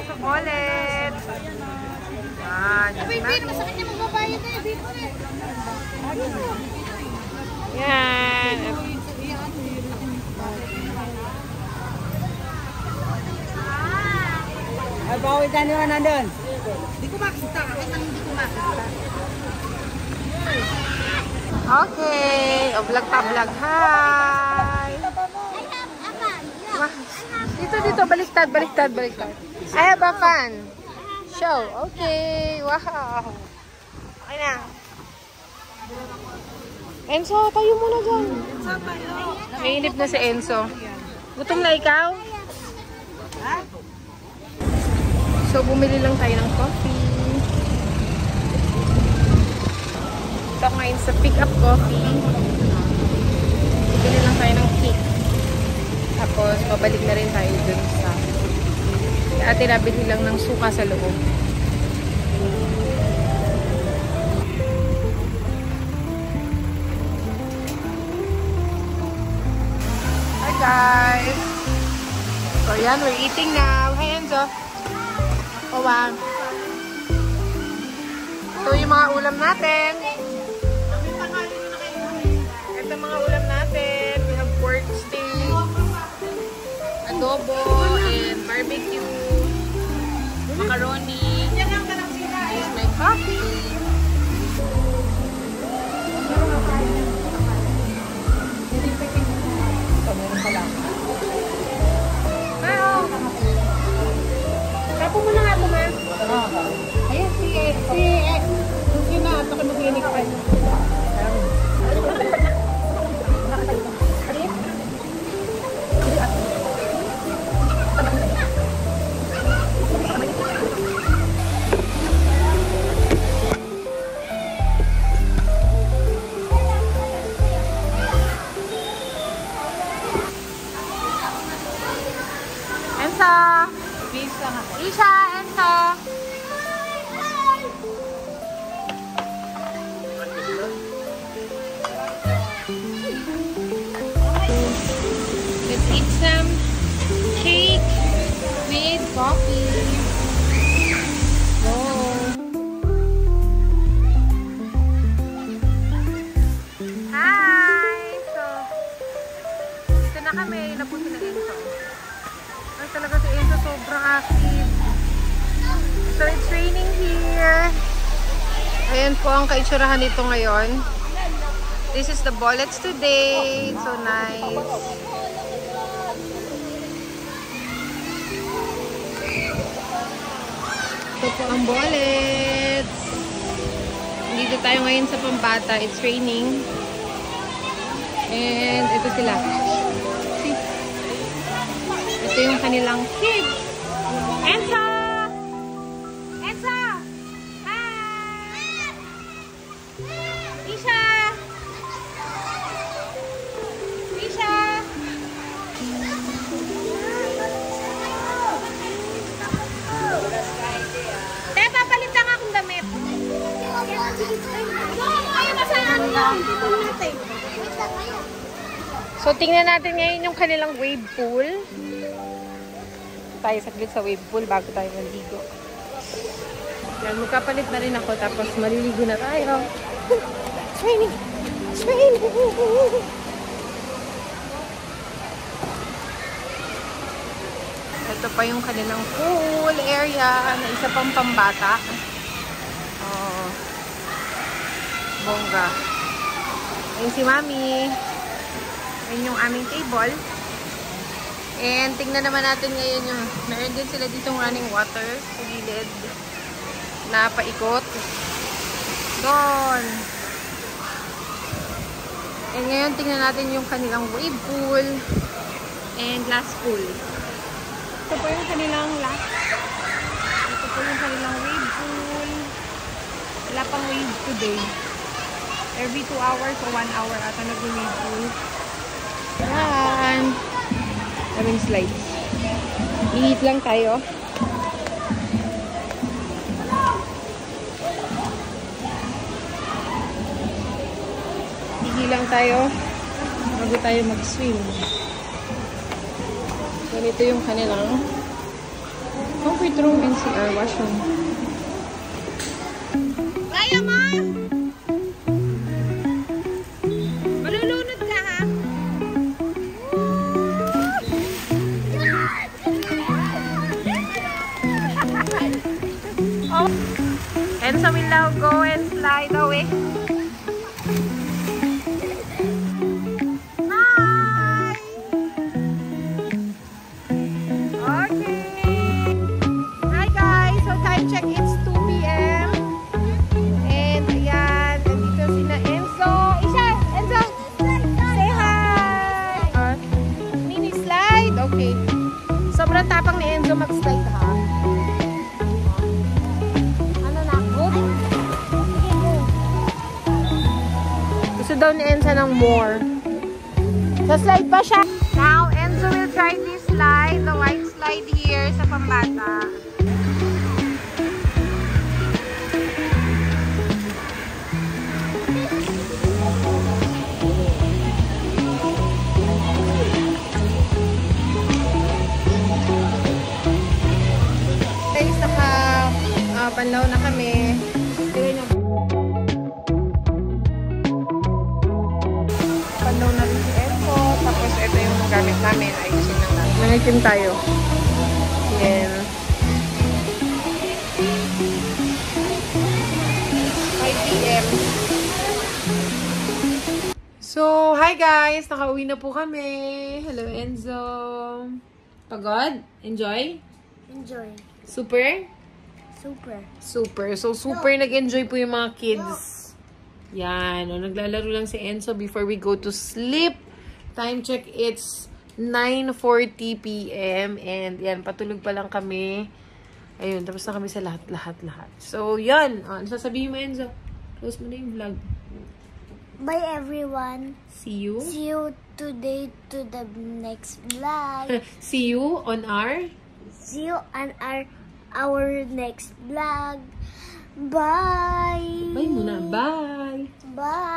sa wallet. Yan. Yan. Ay, bawit na naman nandun. Hindi ko makita. Hindi ko makita. Okay. O, vlog pa vlog. Hi. Dito. Baliktad. I have a fan. Show. Okay. Wow. Okay na. Enzo, tayo muna dyan. Mainip na si Enzo. Gutom na ikaw? So, bumili lang tayo ng coffee. Ito ngayon sa pick up coffee. Bumili lang tayo ng cake. Tapos, pabalik na rin tayo dun sa ate nabili lang ng suka sa loob. Hi guys! So yan, we're eating now. Hi Enzo! Wow. Ito yung mga ulam natin. Ito mga ulam natin. We have pork steak, adobo, and barbecue, macaroni. This is my coffee. Ito, meron pala. Tapo mo na nga ito, ma. Ayan, si na, ito ka mag-inig pa. Isha, Enzo. Let's eat some cake with coffee. Go. Hi! So, dito na kami. Napunti na Enzo. Ay, talaga si Enzo sobrang active. So, it's raining here. Ayan po ang kaitsurahan nito ngayon. This is the bullets today. So nice. Ito po ang bullets. Dito tayo ngayon sa Pambata. It's raining. And ito sila. See? Ito yung kanilang kids. Enzo! Enzo! Hi! Isha! Isha! Te, papalit lang akong damit. So, tingnan natin ngayon yung kanilang wave pool. Tayo saglit sa wave pool bago tayo maligo. Yan, magkapalit na rin ako tapos maliligo na tayo. It's raining! It's raining! Ito pa yung kanilang pool area na isa pang pambata. Oh, bongga. Ayun si Mami. Ayun yung aming table. And tingnan naman natin ngayon yung meron din sila ditong running water sa gilid na paikot. Doon. And ngayon tingnan natin yung kanilang wave pool and glass pool. Ito po yung kanilang Ito po yung kanilang wave pool. Wala pang wave today. Every 2 hours o 1 hour ata nag-wave pool. Yan. Daming slides. Ihit lang tayo. Ihit lang tayo bago tayo mag-swim. Ganito yung kanilang Wait, room NCR, washroom. Kaya mo! Malulunod ka ha? Oh. And so we'll now go and slide away. Sobrang tapang ni Enzo mag-slide ha. Ano na? Good? Sige, go. Gusto daw ni Enzo ng more. Sa-slide pa siya. Now, Enzo will try this slide, the white slide here sa pambata. Panlaw na kami. Panlaw na rin si Enzo. Tapos ito yung gamit namin. Ayusin lang natin. Nangitim tayo. Yan. 5 PM. So, hi guys! Nakauwi na po kami. Hello Enzo. Pagod? Enjoy? Enjoy. Super? Super. Super. So, super nag-enjoy po yung mga kids. Yan. O, naglalaro lang si Enzo before we go to sleep. Time check, it's 9:40 PM. And yan, patulog pa lang kami. Ayun, tapos na kami sa lahat. So, yan. Ano sasabihin mo, Enzo? Close mo na yung vlog. Bye, everyone. See you. See you today to the next vlog. See you on our... See you on our next vlog. Bye. Bye muna. Bye. Bye.